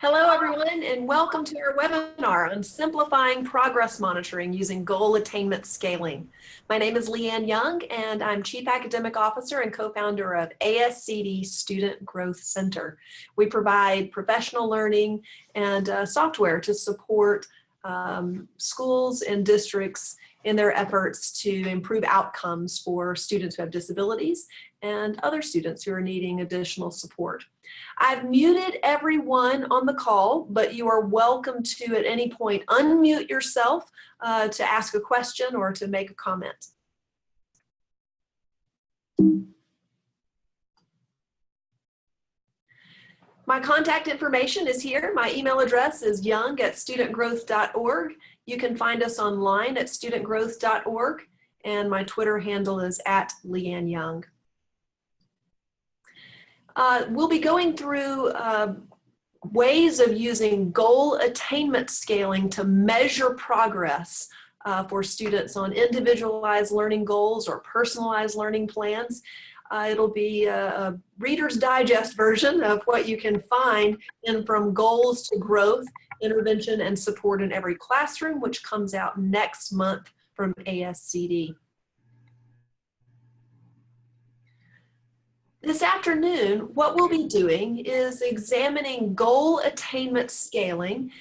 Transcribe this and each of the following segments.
Hello, everyone, and welcome to our webinar on simplifying progress monitoring using goal attainment scaling. My name is Leanne Young, and I'm Chief Academic Officer and co-founder of ASCD Student Growth Center. We provide professional learning and software to support schools and districts in their efforts to improve outcomes for students who have disabilities and other students who are needing additional support. I've muted everyone on the call, but you are welcome to, at any point, unmute yourself to ask a question or to make a comment. My contact information is here. My email address is young@studentgrowth.org. You can find us online at studentgrowth.org, and my Twitter handle is @LeanneYoung. We'll be going through ways of using goal attainment scaling to measure progress for students on individualized learning goals or personalized learning plans. It'll be a Reader's Digest version of what you can find in From Goals to Growth, Intervention and Support in Every Classroom, which comes out next month from ASCD. This afternoon, what we'll be doing is examining goal attainment scaling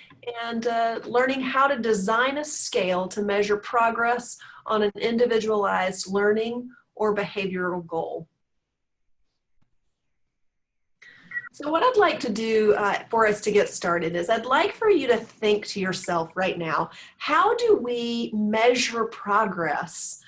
and learning how to design a scale to measure progress on an individualized learning or behavioral goal. So what I'd like to do for us to get started is I'd like for you to think to yourself right now, how do we measure progress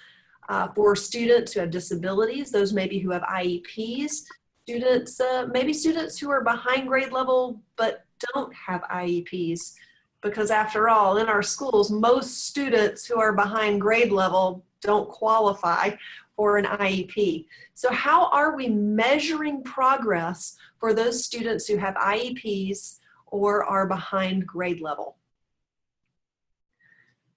for students who have disabilities, those maybe who have IEPs, students, maybe students who are behind grade level but don't have IEPs, because after all, in our schools, most students who are behind grade level don't qualify for an IEP. So how are we measuring progress for those students who have IEPs or are behind grade level?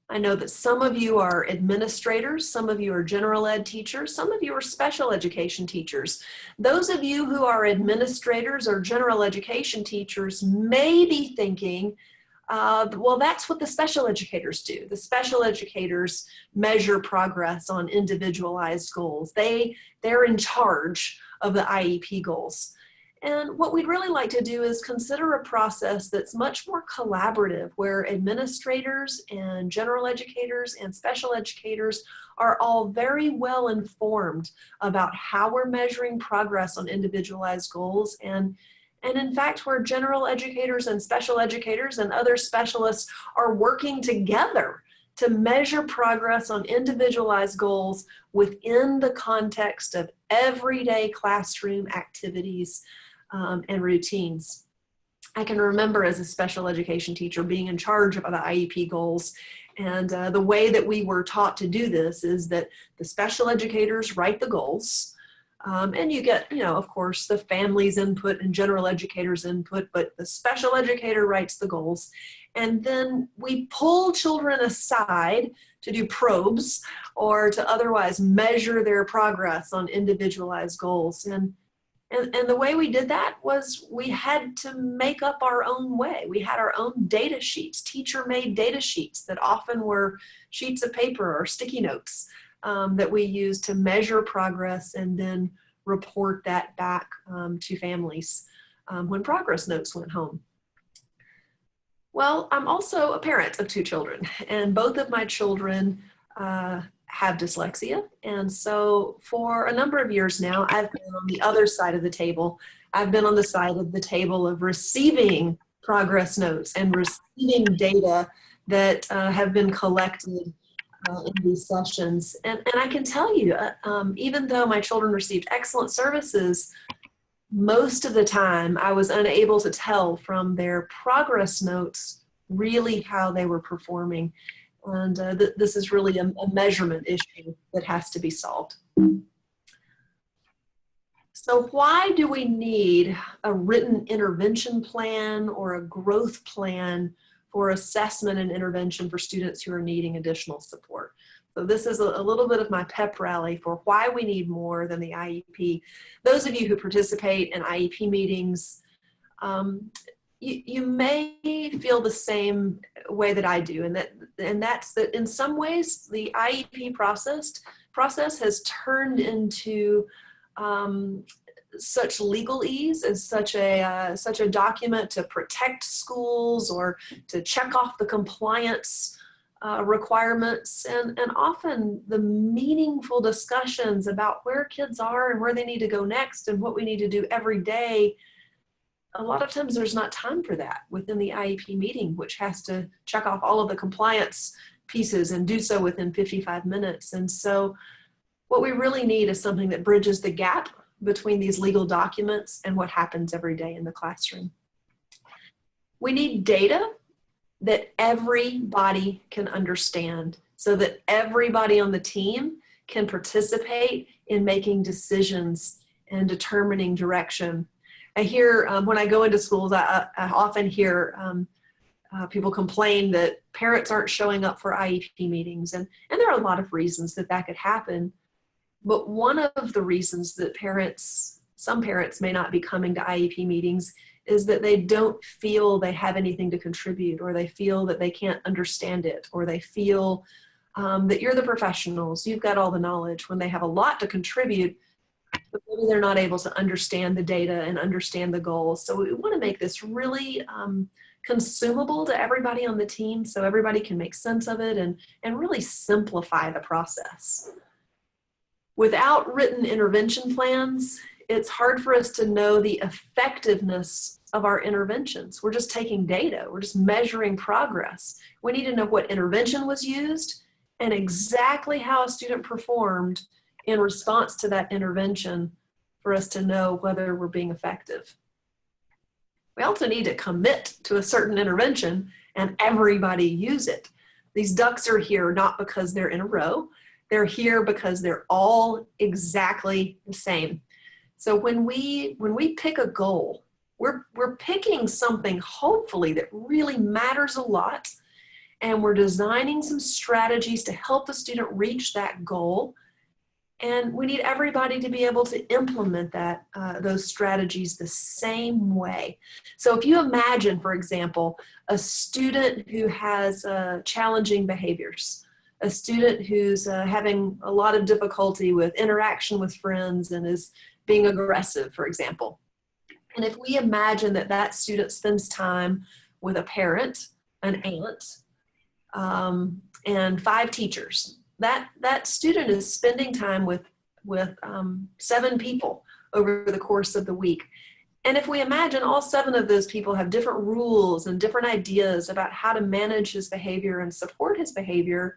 I know that some of you are administrators, some of you are general ed teachers, some of you are special education teachers. Those of you who are administrators or general education teachers may be thinking, well, that's what the special educators do. The special educators measure progress on individualized goals. They're in charge of the IEP goals. And what we'd really like to do is consider a process that's much more collaborative, where administrators and general educators and special educators are all very well informed about how we're measuring progress on individualized goals. And in fact, where general educators and special educators and other specialists are working together to measure progress on individualized goals within the context of everyday classroom activities and routines. I can remember as a special education teacher being in charge of the IEP goals, and the way that we were taught to do this is that the special educators write the goals, and you get, of course, the family's input and general educators' input, but the special educator writes the goals. And then we pull children aside to do probes or to otherwise measure their progress on individualized goals. And the way we did that was we had to make up our own way. We had our own data sheets, teacher-made data sheets that often were sheets of paper or sticky notes that we used to measure progress and then report that back to families when progress notes went home. Well, I'm also a parent of 2 children, and both of my children have dyslexia. And so for a number of years now, I've been on the other side of the table. I've been on the side of the table of receiving progress notes and receiving data that have been collected in these sessions. And I can tell you, even though my children received excellent services, most of the time I was unable to tell from their progress notes really how they were performing. And this is really a measurement issue that has to be solved. So why do we need a written intervention plan or a growth plan for assessment and intervention for students who are needing additional support? So this is a little bit of my pep rally for why we need more than the IEP. Those of you who participate in IEP meetings, you may feel the same way that I do, and that's that in some ways the IEP process has turned into such legalese as such a document to protect schools or to check off the compliance requirements, and often the meaningful discussions about where kids are and where they need to go next and what we need to do every day. A lot of times there's not time for that within the IEP meeting, which has to check off all of the compliance pieces and do so within 55 minutes. And so what we really need is something that bridges the gap between these legal documents and what happens every day in the classroom. We need data that everybody can understand so that everybody on the team can participate in making decisions and determining direction. I hear, when I go into schools, I often hear people complain that parents aren't showing up for IEP meetings. And there are a lot of reasons that could happen. But one of the reasons that some parents may not be coming to IEP meetings is that they don't feel they have anything to contribute, or they feel that they can't understand it, or they feel that you're the professionals, you've got all the knowledge, when they have a lot to contribute, but maybe they're not able to understand the data and understand the goals. So we want to make this really consumable to everybody on the team so everybody can make sense of it and really simplify the process. Without written intervention plans, it's hard for us to know the effectiveness of our interventions. We're just taking data. We're just measuring progress. We need to know what intervention was used and exactly how a student performed in response to that intervention for us to know whether we're being effective. We also need to commit to a certain intervention and everybody use it. These ducks are here not because they're in a row. They're here because they're all exactly the same. So when we pick a goal, we're picking something hopefully that really matters a lot, and we're designing some strategies to help the student reach that goal. And we need everybody to be able to implement those strategies the same way. So if you imagine, for example, a student who has challenging behaviors, a student who's having a lot of difficulty with interaction with friends and is being aggressive, for example. And if we imagine that student spends time with a parent, an aunt, and 5 teachers, that student is spending time with 7 people over the course of the week. And if we imagine all 7 of those people have different rules and different ideas about how to manage his behavior and support his behavior,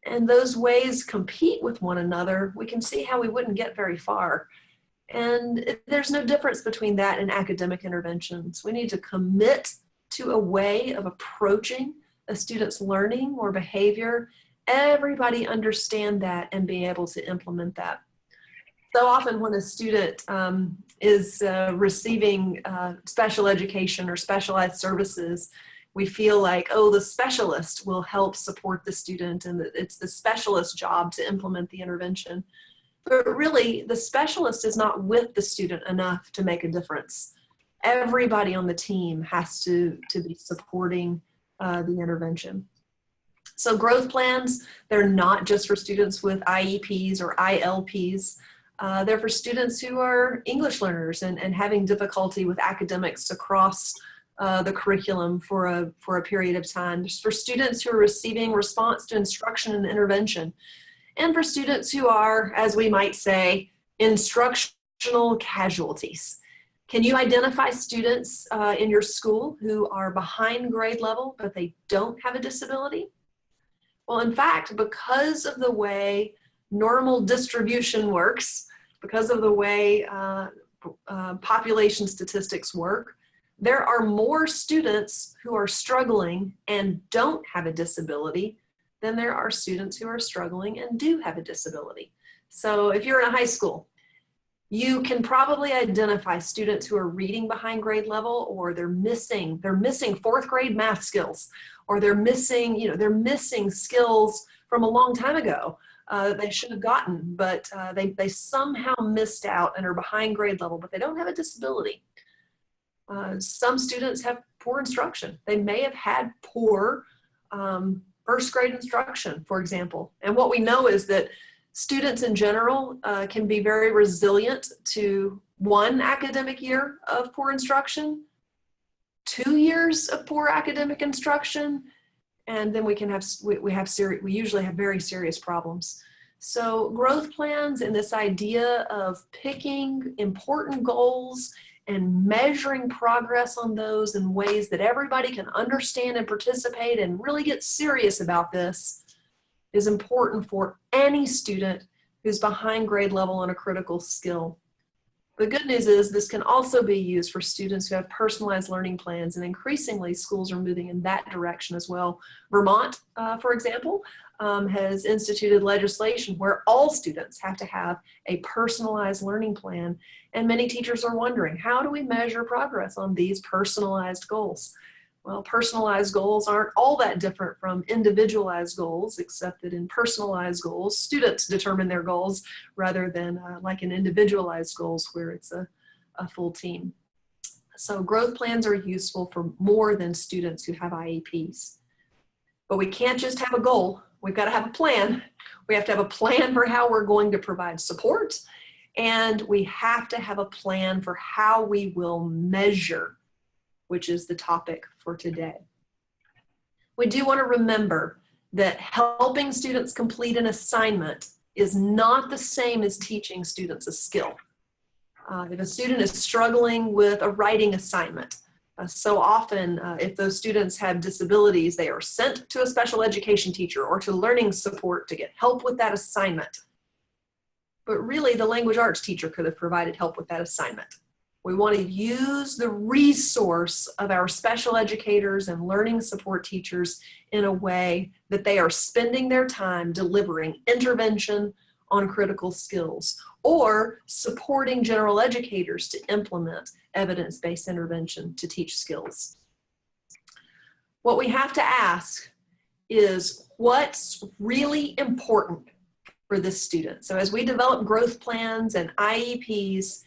and those ways compete with one another, we can see how we wouldn't get very far. And there's no difference between that and academic interventions. We need to commit to a way of approaching a student's learning or behavior. Everybody understand that and be able to implement that. So often when a student is receiving special education or specialized services, we feel like, oh, the specialist will help support the student and it's the specialist's job to implement the intervention. But really, the specialist is not with the student enough to make a difference. Everybody on the team has to be supporting the intervention. So growth plans, they're not just for students with IEPs or ILPs. They're for students who are English learners and having difficulty with academics across the curriculum for a period of time. Just for students who are receiving response to instruction and intervention. And for students who are, as we might say, instructional casualties. Can you identify students in your school who are behind grade level, but they don't have a disability? Well, in fact, because of the way normal distribution works, because of the way population statistics work, there are more students who are struggling and don't have a disability than there are students who are struggling and do have a disability. So if you're in a high school, you can probably identify students who are reading behind grade level, or they're missing 4th grade math skills, or they're missing skills from a long time ago they should have gotten, but they somehow missed out and are behind grade level, but they don't have a disability. Some students have poor instruction. They may have had poor first grade instruction, for example. And what we know is that students in general can be very resilient to one academic year of poor instruction, 2 years of poor academic instruction, and then we usually have very serious problems. So growth plans and this idea of picking important goals and measuring progress on those in ways that everybody can understand and participate and really get serious about this is important for any student who's behind grade level on a critical skill. The good news is this can also be used for students who have personalized learning plans, and increasingly schools are moving in that direction as well. Vermont, for example, has instituted legislation where all students have to have a personalized learning plan, and many teachers are wondering, how do we measure progress on these personalized goals? Well, personalized goals aren't all that different from individualized goals, except that in personalized goals, students determine their goals rather than like in individualized goals where it's a full team. So growth plans are useful for more than students who have IEPs. But we can't just have a goal. We've got to have a plan. We have to have a plan for how we're going to provide support, and we have to have a plan for how we will measure, which is the topic for today. We do want to remember that helping students complete an assignment is not the same as teaching students a skill. If a student is struggling with a writing assignment, so often if those students have disabilities, they are sent to a special education teacher or to learning support to get help with that assignment. But really, the language arts teacher could have provided help with that assignment. We want to use the resource of our special educators and learning support teachers in a way that they are spending their time delivering intervention on critical skills or supporting general educators to implement evidence-based intervention to teach skills. What we have to ask is what's really important for this student. So as we develop growth plans and IEPs,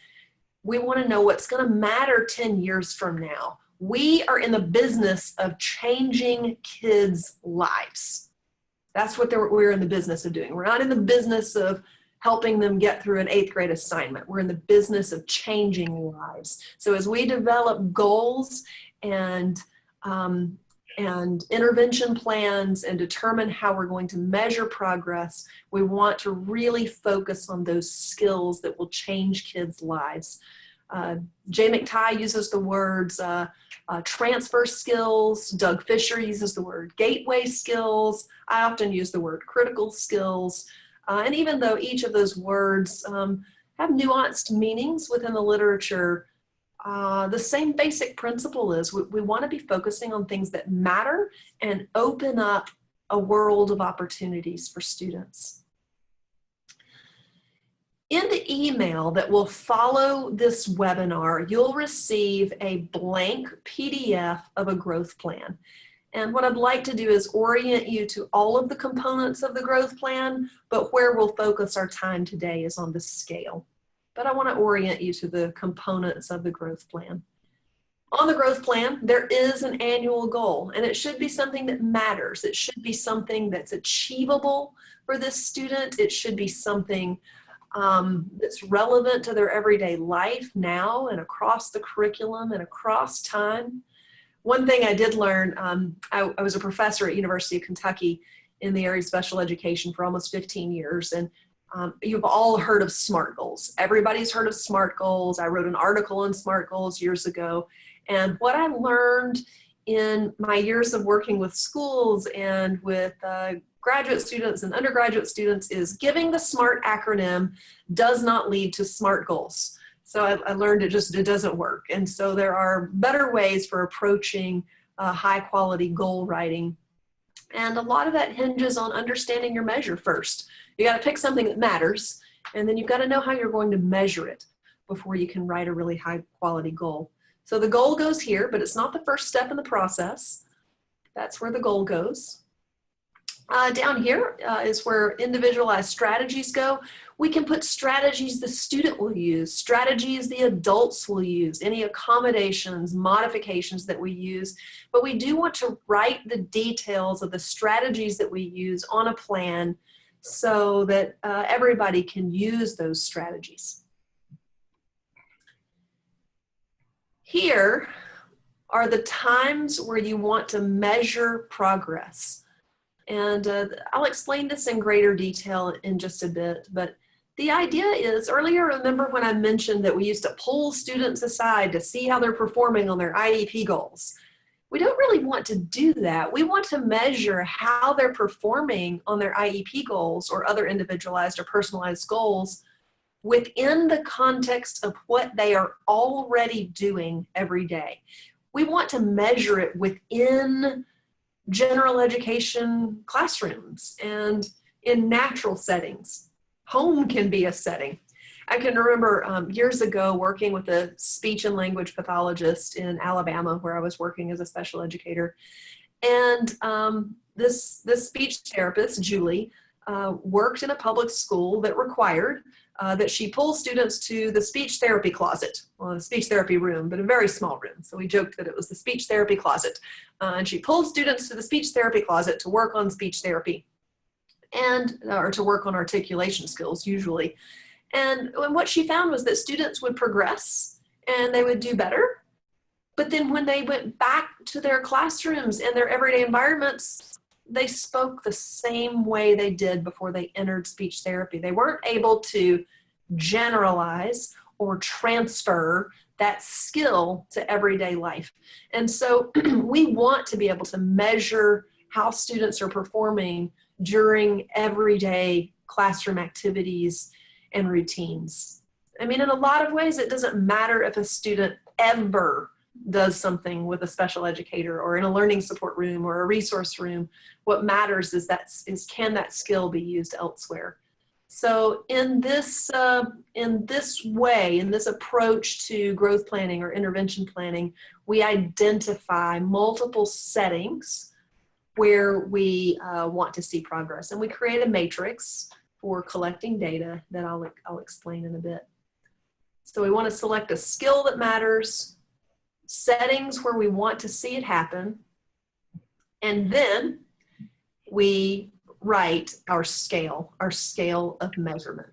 we want to know what's going to matter 10 years from now. We are in the business of changing kids' lives. That's what we're in the business of doing. We're not in the business of helping them get through an 8th grade assignment. We're in the business of changing lives. So as we develop goals and intervention plans and determine how we're going to measure progress, we want to really focus on those skills that will change kids' lives. Jay McTighe uses the words transfer skills. Doug Fisher uses the word gateway skills. I often use the word critical skills. And even though each of those words have nuanced meanings within the literature, the same basic principle is we want to be focusing on things that matter and open up a world of opportunities for students. In the email that will follow this webinar, you'll receive a blank PDF of a growth plan. And what I'd like to do is orient you to all of the components of the growth plan, but where we'll focus our time today is on the scale. But I want to orient you to the components of the growth plan. On the growth plan, there is an annual goal, and it should be something that matters. It should be something that's achievable for this student. It should be something that's relevant to their everyday life now and across the curriculum and across time. One thing I did learn, I was a professor at University of Kentucky in the area of special education for almost 15 years, and you've all heard of SMART goals. Everybody's heard of SMART goals. I wrote an article on SMART goals years ago, and what I learned in my years of working with schools and with graduate students and undergraduate students is giving the SMART acronym does not lead to SMART goals. So I learned it doesn't work. And so there are better ways for approaching high quality goal writing. And a lot of that hinges on understanding your measure first. You got to pick something that matters, and then you've got to know how you're going to measure it before you can write a really high quality goal. So the goal goes here, but it's not the first step in the process. That's where the goal goes. Down here is where individualized strategies go. We can put strategies the student will use, strategies the adults will use, any accommodations, modifications that we use. But we do want to write the details of the strategies that we use on a plan so that everybody can use those strategies. Here are the times where you want to measure progress. And I'll explain this in greater detail in just a bit, but the idea is, earlier, remember when I mentioned that we used to pull students aside to see how they're performing on their IEP goals? We don't really want to do that. We want to measure how they're performing on their IEP goals or other individualized or personalized goals within the context of what they are already doing every day. We want to measure it within general education classrooms and in natural settings. Home can be a setting. I can remember years ago working with a speech and language pathologist in Alabama, where I was working as a special educator. And this speech therapist, Julie, worked in a public school that required that she pull students to the speech therapy closet, well, the speech therapy room, but a very small room. So we joked that it was the speech therapy closet. And she pulled students to the speech therapy closet to work on speech therapy or to work on articulation skills usually. And what she found was that students would progress and they would do better. But then when they went back to their classrooms and their everyday environments, they spoke the same way they did before they entered speech therapy. They weren't able to generalize or transfer that skill to everyday life. And so we want to be able to measure how students are performing during everyday classroom activities and routines. I mean, in a lot of ways, it doesn't matter if a student ever does something with a special educator or in a learning support room or a resource room. What matters is can that skill be used elsewhere? So in this way, in this approach to growth planning or intervention planning, we identify multiple settings where we want to see progress, and we create a matrix for collecting data that I'll explain in a bit. So we want to select a skill that matters, settings where we want to see it happen, and then we write our scale of measurement.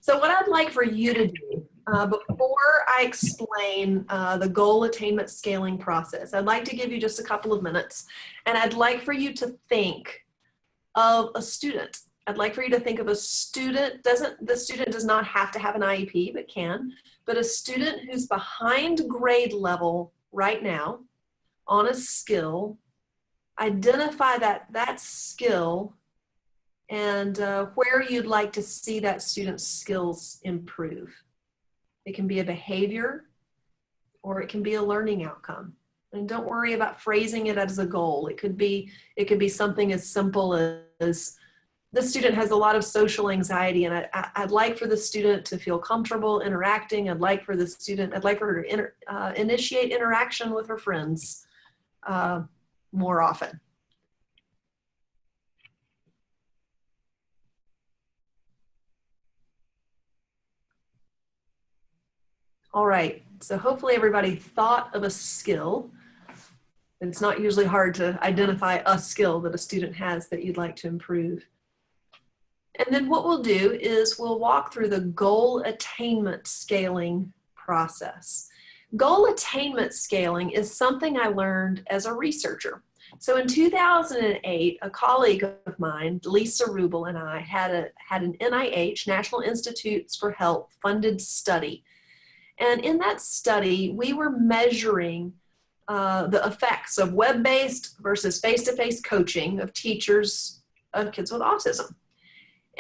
So what I'd like for you to do, before I explain the goal attainment scaling process, I'd like to give you just a couple of minutes, and I'd like for you to think of a student. I'd like for you to think of a student. The student does not have to have an IEP, but can. But a student who's behind grade level right now on a skill, identify that skill and where you'd like to see that student's skills improve. It can be a behavior or it can be a learning outcome. And don't worry about phrasing it as a goal. It could be something as simple as the student has a lot of social anxiety, and I'd like for the student to feel comfortable interacting. I'd like for her to initiate interaction with her friends more often. All right, so hopefully everybody thought of a skill. It's not usually hard to identify a skill that a student has that you'd like to improve. And then what we'll do is we'll walk through the goal attainment scaling process. Goal attainment scaling is something I learned as a researcher. So in 2008, a colleague of mine, Lisa Rubel, and I had an NIH, National Institutes for Health, funded study. And in that study, we were measuring the effects of web-based versus face-to-face coaching of teachers of kids with autism.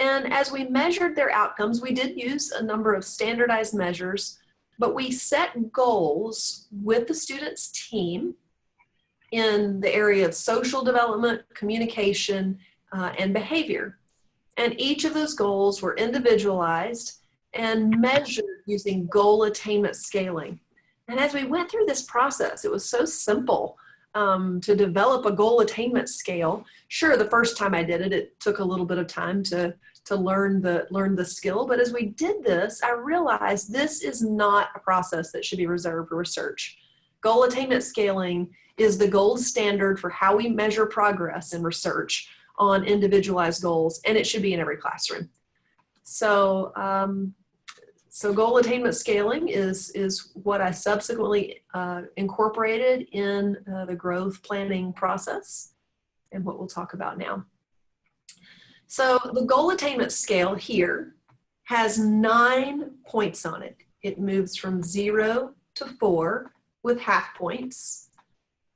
And as we measured their outcomes, we did use a number of standardized measures, but we set goals with the students' team in the area of social development, communication, and behavior. And each of those goals were individualized and measured using goal attainment scaling. And as we went through this process, it was so simple. to develop a goal attainment scale. Sure, the first time I did it, it took a little bit of time to learn the skill. But as we did this, I realized this is not a process that should be reserved for research. Goal attainment scaling is the gold standard for how we measure progress in research on individualized goals, and it should be in every classroom. So, so goal attainment scaling is what I subsequently incorporated in the growth planning process, and what we'll talk about now. So the goal attainment scale here has 9 points on it. It moves from 0 to 4 with half points.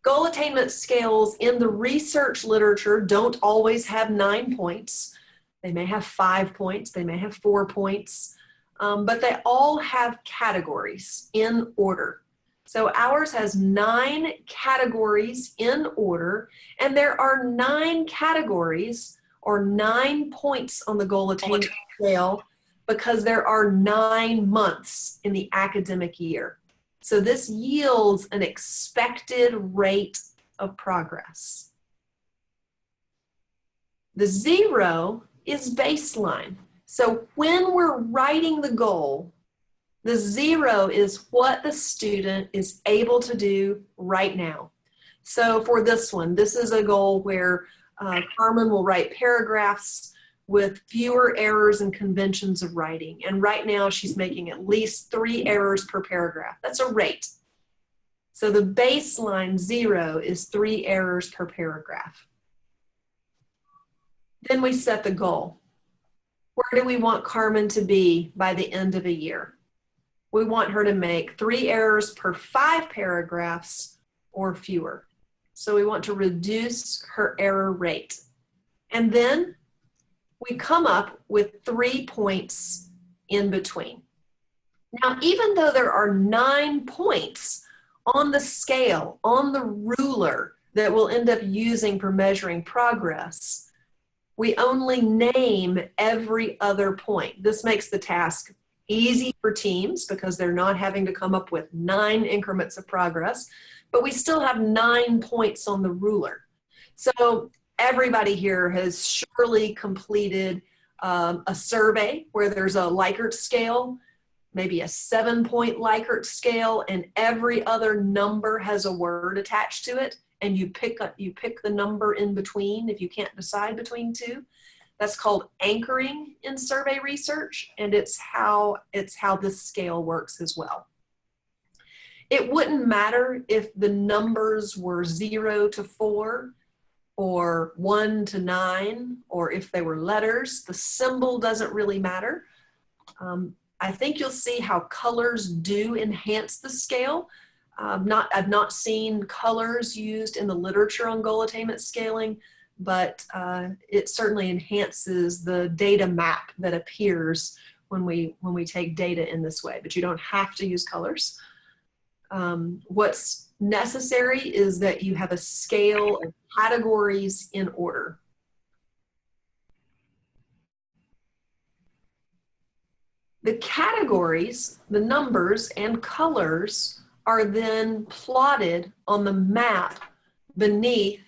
Goal attainment scales in the research literature don't always have 9 points. They may have 5 points, they may have 4 points, but they all have categories in order. So ours has 9 categories in order, and there are 9 categories or 9 points on the goal attainment scale because there are 9 months in the academic year. So this yields an expected rate of progress. The 0 is baseline. So when we're writing the goal, the 0 is what the student is able to do right now. So for this one, this is a goal where Carmen will write paragraphs with fewer errors and conventions of writing. And right now she's making at least 3 errors per paragraph. That's a rate. So the baseline 0 is 3 errors per paragraph. Then we set the goal. Where do we want Carmen to be by the end of a year? We want her to make 3 errors per 5 paragraphs or fewer. So we want to reduce her error rate. And then we come up with 3 points in between. Now, even though there are 9 points on the scale, on the ruler that we'll end up using for measuring progress, we only name every other point. This makes the task easy for teams because they're not having to come up with 9 increments of progress, but we still have 9 points on the ruler. So everybody here has surely completed a survey where there's a Likert scale, maybe a 7-point Likert scale, and every other number has a word attached to it, and you pick the number in between if you can't decide between 2. That's called anchoring in survey research, and it's how this scale works as well. It wouldn't matter if the numbers were 0 to 4 or 1 to 9, or if they were letters. The symbol doesn't really matter. I think you'll see how colors do enhance the scale. I've not seen colors used in the literature on goal attainment scaling, but it certainly enhances the data map that appears when we take data in this way, but you don't have to use colors. What's necessary is that you have a scale of categories in order. The categories, the numbers and colors, are then plotted on the map beneath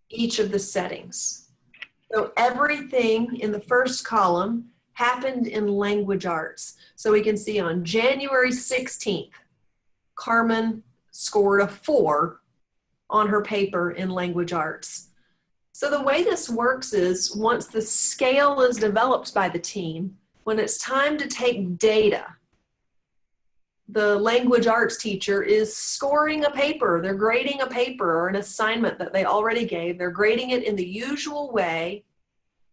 each of the settings. So everything in the first column happened in language arts. So we can see on January 16th, Carmen scored a 4 on her paper in language arts. So the way this works is once the scale is developed by the team, when it's time to take data, the language arts teacher is scoring a paper, they're grading a paper or an assignment that they already gave. They're grading it in the usual way,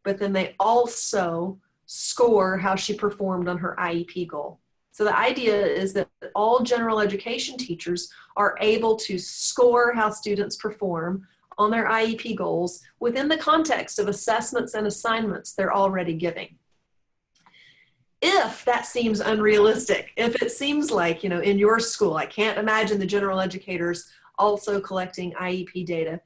but then they also score how she performed on her IEP goal. So the idea is that all general education teachers are able to score how students perform on their IEP goals within the context of assessments and assignments they're already giving. If that seems unrealistic, if it seems like, in your school, I can't imagine the general educators also collecting IEP data,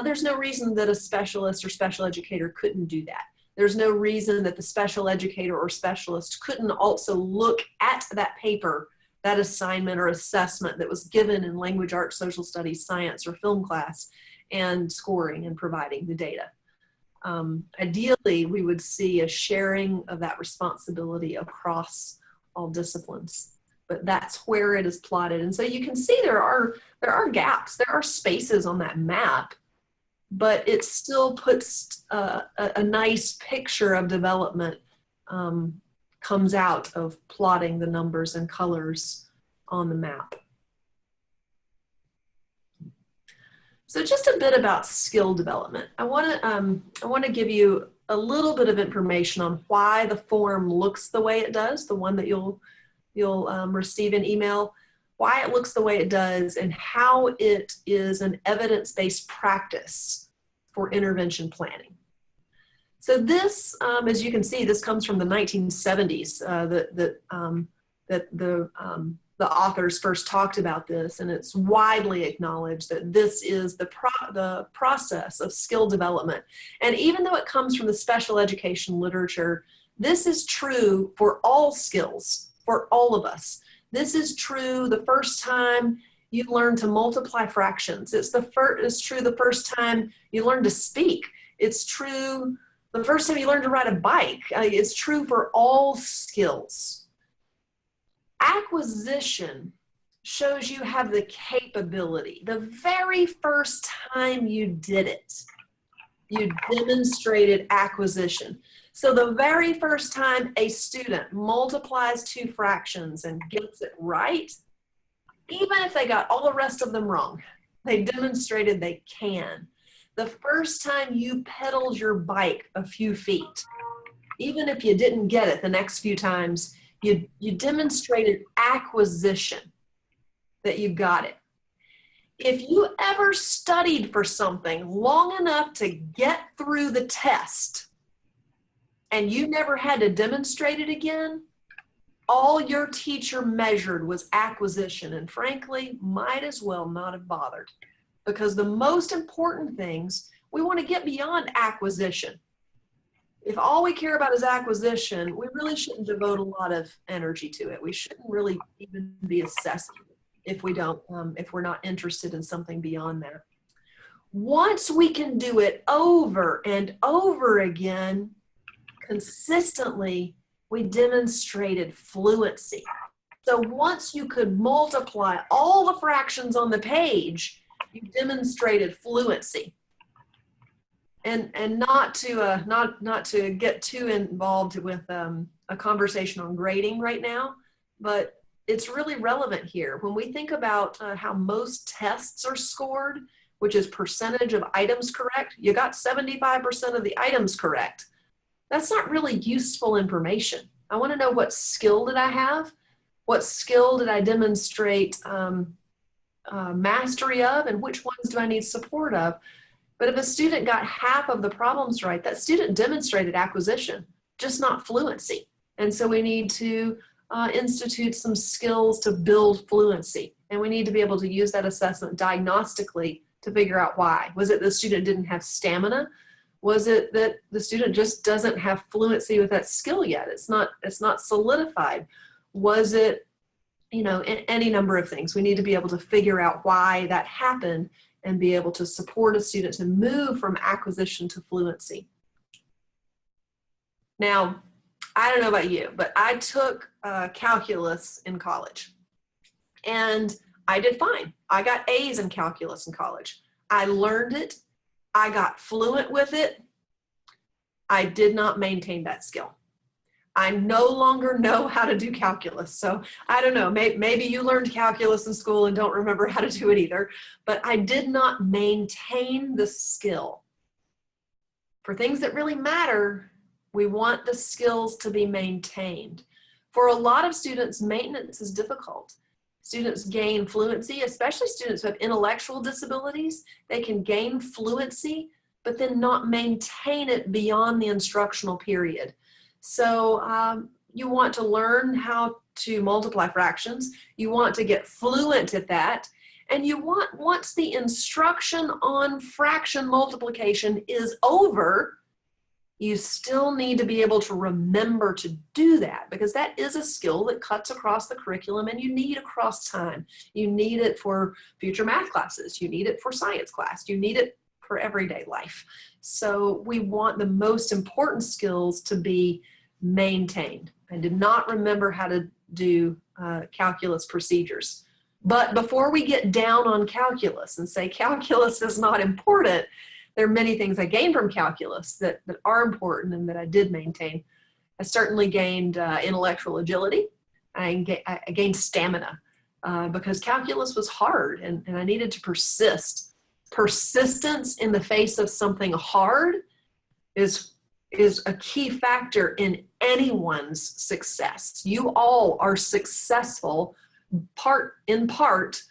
there's no reason that a specialist or special educator couldn't do that. There's no reason that the special educator or specialist couldn't also look at that paper that assignment or assessment that was given in language arts, social studies, science, or film class, and scoring and providing the data. Ideally, we would see a sharing of that responsibility across all disciplines, but that's where it is plotted. And so you can see there are gaps, there are spaces on that map, but it still puts a nice picture of development, comes out of plotting the numbers and colors on the map. So just a bit about skill development. I want to give you a little bit of information on why the form looks the way it does, the one that you'll receive in email, why it looks the way it does, and how it is an evidence-based practice for intervention planning. So this, as you can see, this comes from the 1970s that the authors first talked about this, and it's widely acknowledged that this is the process of skill development. And even though it comes from the special education literature, this is true for all skills, for all of us. This is true the first time you learn to multiply fractions. It's true the first time you learn to speak. It's true the first time you learn to ride a bike. It's true for all skills. Acquisition shows you have the capability. The very first time you did it, you demonstrated acquisition. So the very first time a student multiplies two fractions and gets it right, even if they got all the rest of them wrong, they demonstrated they can. The first time you pedaled your bike a few feet, even if you didn't get it the next few times, you demonstrated acquisition, that you got it. If you ever studied for something long enough to get through the test and you never had to demonstrate it again, all your teacher measured was acquisition, and frankly, might as well not have bothered, because the most important things, we want to get beyond acquisition. If all we care about is acquisition, we really shouldn't devote a lot of energy to it. We shouldn't really even be assessing if we don't, if we're not interested in something beyond that. Once we can do it over and over again, consistently, we demonstrated fluency. So once you could multiply all the fractions on the page, you demonstrated fluency. And not to get too involved with a conversation on grading right now, but it's really relevant here. When we think about how most tests are scored, which is percentage of items correct, you got 75% of the items correct. That's not really useful information. I want to know, what skill did I have? What skill did I demonstrate mastery of, and which ones do I need support of? But if a student got half of the problems right, that student demonstrated acquisition, just not fluency. And so we need to institute some skills to build fluency. And we need to be able to use that assessment diagnostically to figure out why. Was it the student didn't have stamina? Was it that the student just doesn't have fluency with that skill yet? It's not solidified. Was it, any number of things. We need to be able to figure out why that happened and be able to support a student to move from acquisition to fluency. Now, I don't know about you, but I took calculus in college, and I did fine. I got A's in calculus in college. I learned it. I got fluent with it. I did not maintain that skill. I no longer know how to do calculus. So I don't know, maybe you learned calculus in school and don't remember how to do it either, but I did not maintain the skill. For things that really matter, we want the skills to be maintained. For a lot of students, maintenance is difficult. Students gain fluency, especially students who have intellectual disabilities. They can gain fluency, but then not maintain it beyond the instructional period. So you want to learn how to multiply fractions. You want to get fluent at that. And you want, once the instruction on fraction multiplication is over, You still need to be able to remember to do that, because that is a skill that cuts across the curriculum and you need across time. You need it for future math classes. You need it for science class. You need it for everyday life. So we want the most important skills to be maintained. I did not remember how to do calculus procedures. But before we get down on calculus and say calculus is not important, there are many things I gained from calculus that are important and that I did maintain. I certainly gained intellectual agility. I gained stamina because calculus was hard and I needed to persist. Persistence in the face of something hard is a key factor in anyone's success. You all are successful in part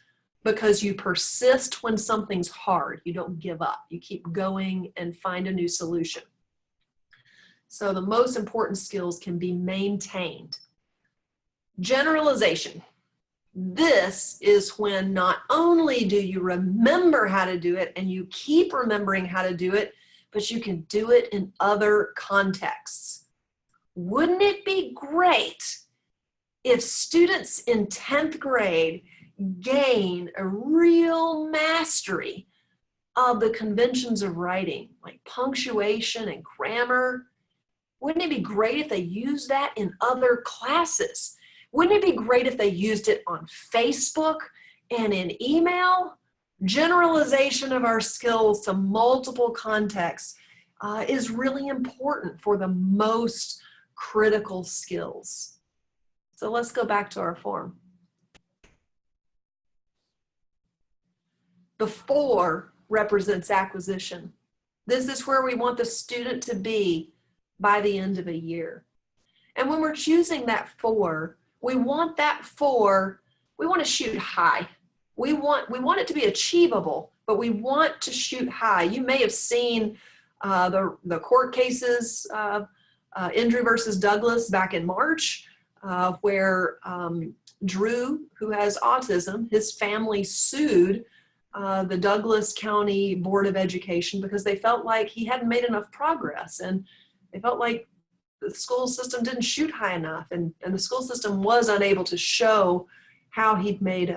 because you persist when something's hard. You don't give up. You keep going and find a new solution. So the most important skills can be maintained. Generalization. This is when not only do you remember how to do it and you keep remembering how to do it, but you can do it in other contexts. Wouldn't it be great if students in 10th grade gain a real mastery of the conventions of writing, like punctuation and grammar? Wouldn't it be great if they used that in other classes? Wouldn't it be great if they used it on Facebook and in email? Generalization of our skills to multiple contexts is really important for the most critical skills. So let's go back to our form. The 4 represents acquisition. This is where we want the student to be by the end of a year. And when we're choosing that 4, we want to shoot high. We want it to be achievable, but we want to shoot high. You may have seen the court cases, Indra versus Douglas back in March, where Drew, who has autism, his family sued the Douglas County Board of Education because they felt like he hadn't made enough progress, and they felt like the school system didn't shoot high enough, and the school system was unable to show how he'd made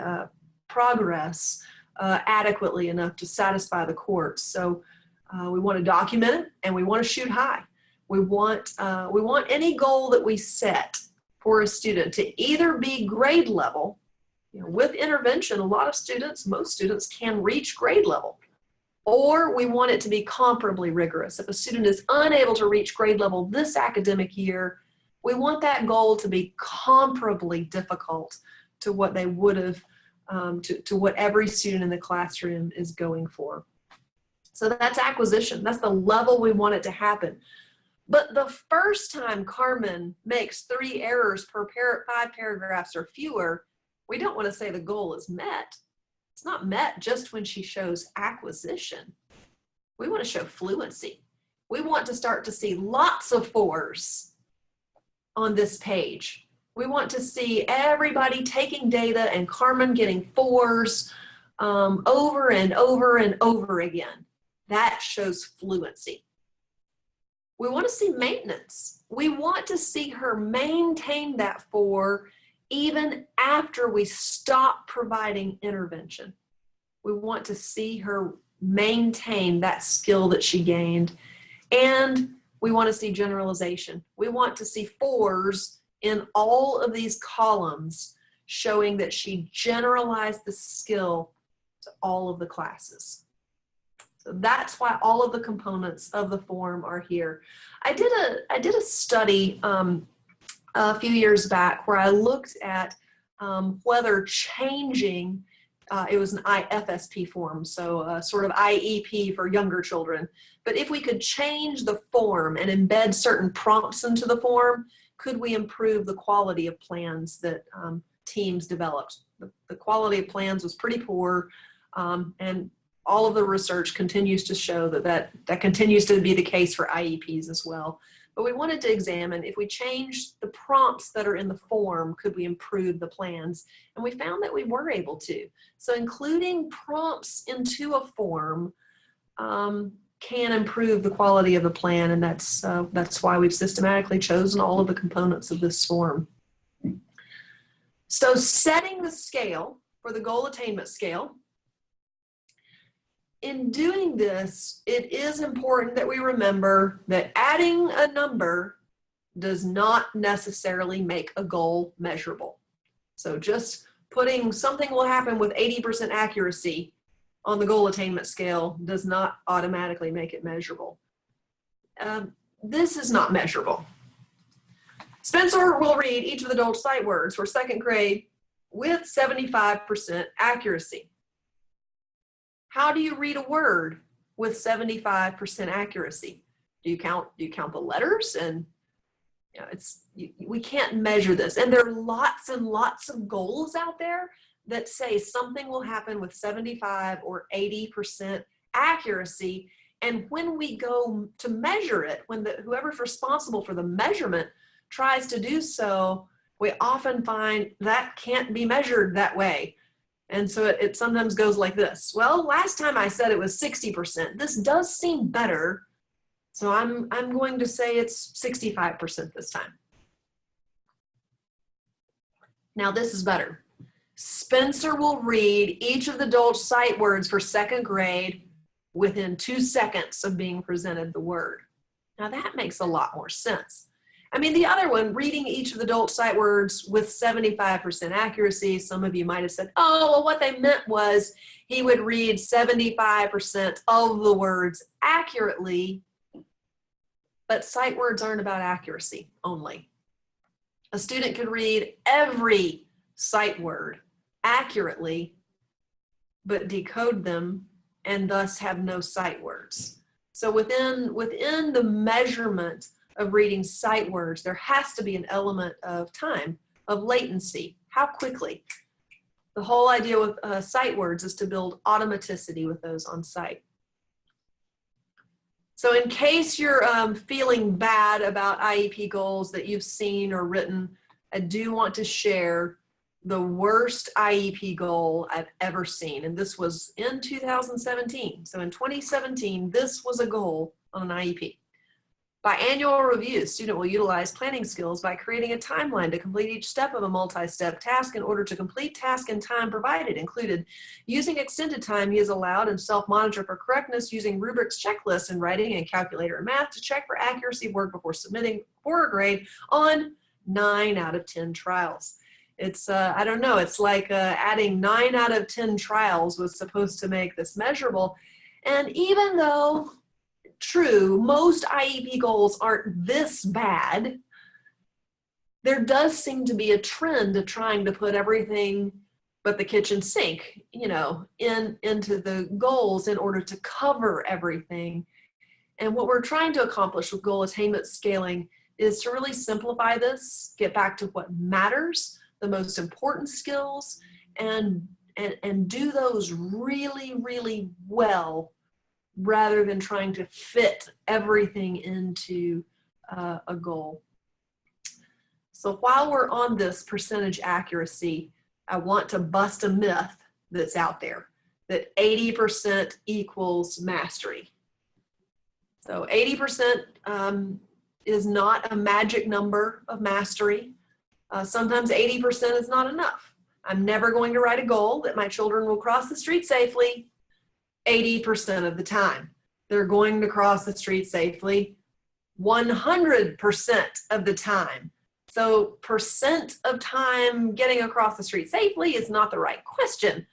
progress adequately enough to satisfy the courts. So we want to document it and we want to shoot high. We want any goal that we set for a student to either be grade level. With intervention, most students can reach grade level, or we want it to be comparably rigorous. If a student is unable to reach grade level this academic year, we want that goal to be comparably difficult to what they would have, to what every student in the classroom is going for. So that's acquisition. That's the level we want it to happen. But the first time Carmen makes 3 errors per 5 paragraphs or fewer, we don't want to say the goal is met. It's not met just when she shows acquisition. We want to show fluency. We want to start to see lots of 4s on this page. We want to see everybody taking data and Carmen getting 4s over and over and over again. That shows fluency. We want to see maintenance. We want to see her maintain that 4 even after we stop providing intervention. We want to see her maintain that skill that she gained. And we want to see generalization. We want to see 4s in all of these columns showing that she generalized the skill to all of the classes. So that's why all of the components of the form are here. I did a study a few years back where I looked at whether changing, it was an IFSP form, so sort of IEP for younger children. But if we could change the form and embed certain prompts into the form, could we improve the quality of plans that teams developed? The quality of plans was pretty poor, and all of the research continues to show that continues to be the case for IEPs as well. But we wanted to examine if we changed the prompts that are in the form, could we improve the plans? And we found that we were able to. So including prompts into a form can improve the quality of the plan, and that's why we've systematically chosen all of the components of this form. So setting the scale for the goal attainment scale. In doing this, it is important that we remember that adding a number does not necessarily make a goal measurable. So just putting something will happen with 80% accuracy on the goal attainment scale does not automatically make it measurable. This is not measurable. Spencer will read each of the adult sight words for second grade with 75% accuracy. How do you read a word with 75% accuracy? Do you count the letters? And we can't measure this. And there are lots and lots of goals out there that say something will happen with 75 or 80% accuracy. And when we go to measure it, when whoever's responsible for the measurement tries to do so, we often find that can't be measured that way. And so it sometimes goes like this. Well, last time I said it was 60%. This does seem better. So I'm going to say it's 65% this time. Now this is better. Spencer will read each of the adult sight words for second grade within 2 seconds of being presented the word. Now that makes a lot more sense. I mean, the other one, reading each of the adult sight words with 75% accuracy, some of you might have said, oh, well, what they meant was he would read 75% of the words accurately, but sight words aren't about accuracy only. A student could read every sight word accurately, but decode them and thus have no sight words. So within the measurement of reading sight words, there has to be an element of time, of latency. How quickly? The whole idea with sight words is to build automaticity with those on sight. So in case you're feeling bad about IEP goals that you've seen or written, I do want to share the worst IEP goal I've ever seen. And this was in 2017. So in 2017, this was a goal on an IEP. By annual review, student will utilize planning skills by creating a timeline to complete each step of a multi-step task in order to complete task in time provided, included using extended time he is allowed and self-monitor for correctness, using rubrics, checklists, and writing and calculator and math to check for accuracy of work before submitting for a grade on 9 out of 10 trials. It's, I don't know, it's like adding 9 out of 10 trials was supposed to make this measurable. And even though true, most IEP goals aren't this bad, there does seem to be a trend of trying to put everything but the kitchen sink, into the goals in order to cover everything. And what we're trying to accomplish with goal attainment scaling is to really simplify this, get back to what matters, the most important skills, and do those really, really well, rather than trying to fit everything into a goal. So while we're on this percentage accuracy, I want to bust a myth that's out there, that 80% equals mastery. So 80% is not a magic number of mastery. Sometimes 80% is not enough. I'm never going to write a goal that my children will cross the street safely 80% of the time. They're going to cross the street safely 100% of the time. So percent of time getting across the street safely is not the right question.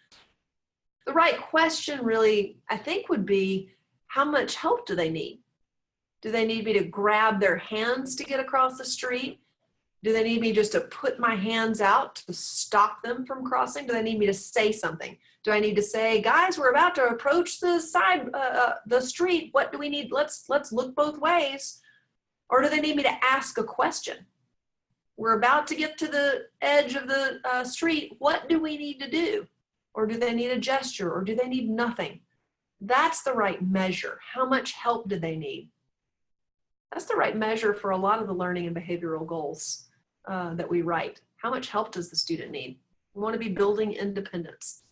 The right question really, I think, would be, how much help do they need? Do they need me to grab their hands to get across the street? Do they need me just to put my hands out to stop them from crossing? Do they need me to say something? Do I need to say, guys, we're about to approach the the street. What do we need? Let's look both ways. Or do they need me to ask a question? We're about to get to the edge of the street. What do we need to do? Or do they need a gesture? Or do they need nothing? That's the right measure. How much help do they need? That's the right measure for a lot of the learning and behavioral goals that we write. How much help does the student need? We want to be building independence.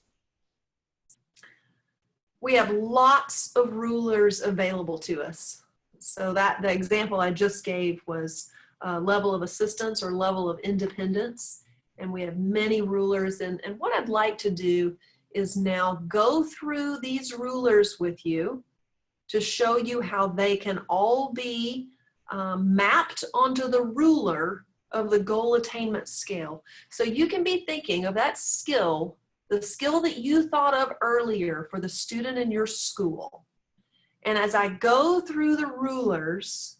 We have lots of rulers available to us. So that the example I just gave was level of assistance or level of independence. And we have many rulers. And what I'd like to do is now go through these rulers with you to show you how they can all be mapped onto the ruler of the goal attainment scale. So you can be thinking of that skill, the skill that you thought of earlier for the student in your school. And as I go through the rulers,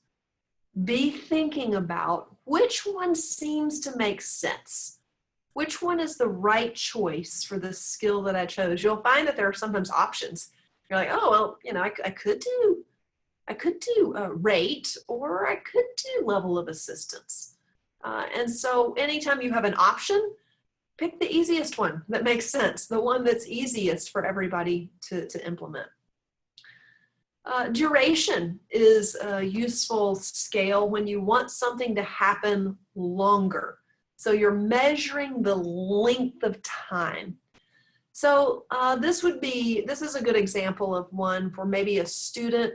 be thinking about which one seems to make sense. Which one is the right choice for the skill that I chose? You'll find that there are sometimes options. You're like, oh, well, you know, I could do rate, or I could do level of assistance. And so anytime you have an option, pick the easiest one that makes sense, the one that's easiest for everybody to implement. Duration is a useful scale when you want something to happen longer. So you're measuring the length of time. So this is a good example of one for maybe a student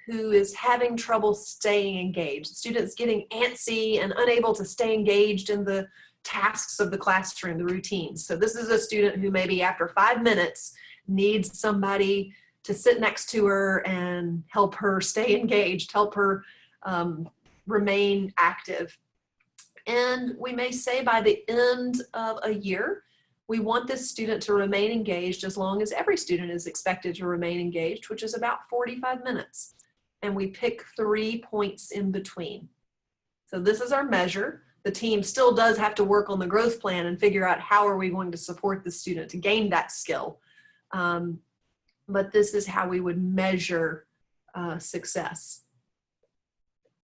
who is having trouble staying engaged. The student's getting antsy and unable to stay engaged in the tasks of the classroom, the routines. So this is a student who maybe after 5 minutes needs somebody to sit next to her and help her stay engaged, help her remain active. And we may say by the end of a year, we want this student to remain engaged as long as every student is expected to remain engaged, which is about 45 minutes. And we pick 3 points in between. So this is our measure. The team still does have to work on the growth plan and figure out how are we going to support the student to gain that skill. But this is how we would measure success.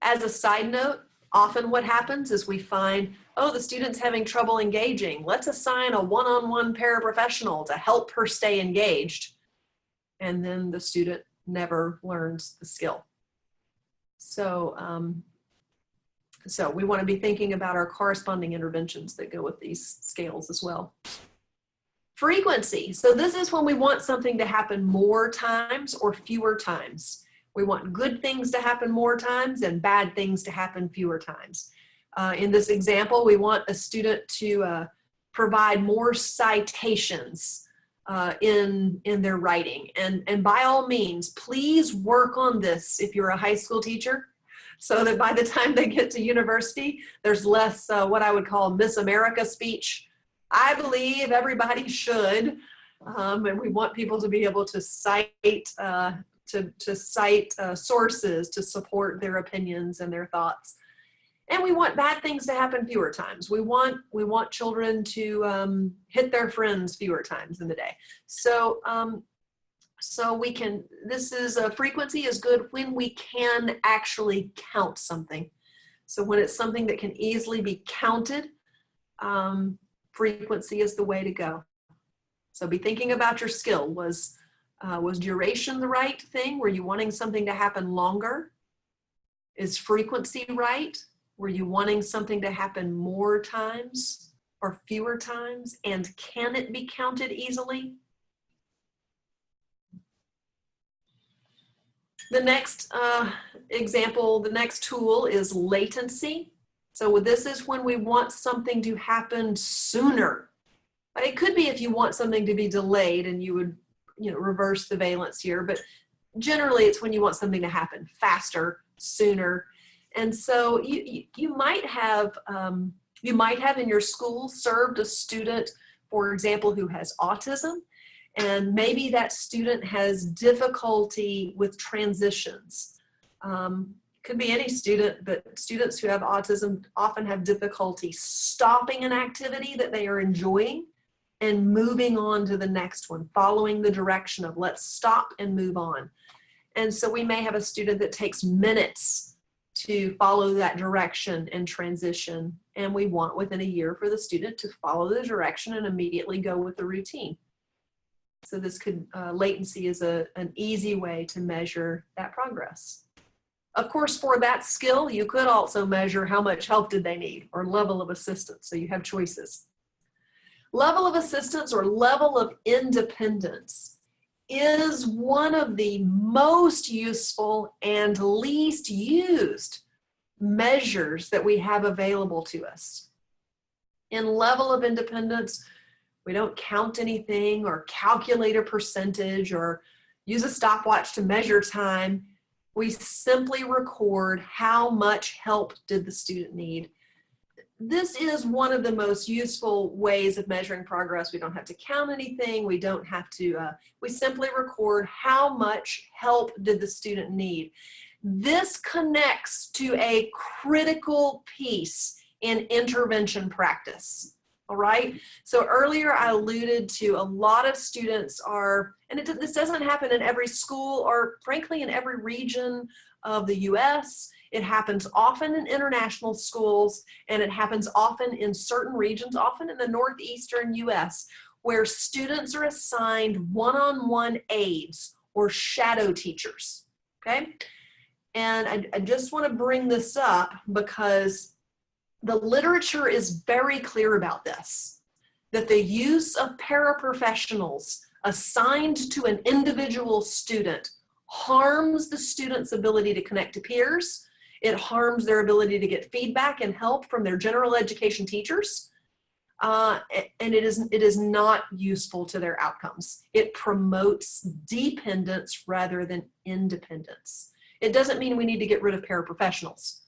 As a side note, often what happens is we find, oh, the student's having trouble engaging. Let's assign a one-on-one paraprofessional to help her stay engaged. And then the student never learns the skill. So, so we want to be thinking about our corresponding interventions that go with these scales as well. Frequency. So this is when we want something to happen more times or fewer times. We want good things to happen more times and bad things to happen fewer times. In this example, we want a student to provide more citations in their writing. And by all means, please work on this if you're a high school teacher, so that by the time they get to university, there's less what I would call Miss America speech. I believe everybody should, and we want people to be able to cite sources to support their opinions and their thoughts. And we want bad things to happen fewer times. We want children to hit their friends fewer times in the day. So frequency is good when we can actually count something. So when it's something that can easily be counted, frequency is the way to go. So be thinking about your skill. Was duration the right thing? Were you wanting something to happen longer? Is frequency right? Were you wanting something to happen more times or fewer times? And can it be counted easily? The next example, the next tool is latency. So this is when we want something to happen sooner. But it could be if you want something to be delayed and you would reverse the valence here, but generally it's when you want something to happen faster, sooner. And so you might have in your school served a student, for example, who has autism, and maybe that student has difficulty with transitions. Could be any student, but students who have autism often have difficulty stopping an activity that they are enjoying and moving on to the next one, following the direction of let's stop and move on. And so we may have a student that takes minutes to follow that direction and transition, and we want within a year for the student to follow the direction and immediately go with the routine. So this could, latency is an easy way to measure that progress. Of course, for that skill, you could also measure how much help did they need or level of assistance, so you have choices. Level of assistance or level of independence is one of the most useful and least used measures that we have available to us. In level of independence, we don't count anything or calculate a percentage or use a stopwatch to measure time. We simply record how much help did the student need. This is one of the most useful ways of measuring progress. We don't have to count anything. We don't have to, we simply record how much help did the student need. This connects to a critical piece in intervention practice. All right. So earlier I alluded to a lot of students are, and this doesn't happen in every school or frankly in every region of the US. It happens often in international schools, and it happens often in certain regions, often in the northeastern US, where students are assigned one-on-one aides or shadow teachers. Okay. And I just want to bring this up because the literature is very clear about this, that the use of paraprofessionals assigned to an individual student harms the student's ability to connect to peers. It harms their ability to get feedback and help from their general education teachers. And it is not useful to their outcomes. It promotes dependence rather than independence. It doesn't mean we need to get rid of paraprofessionals.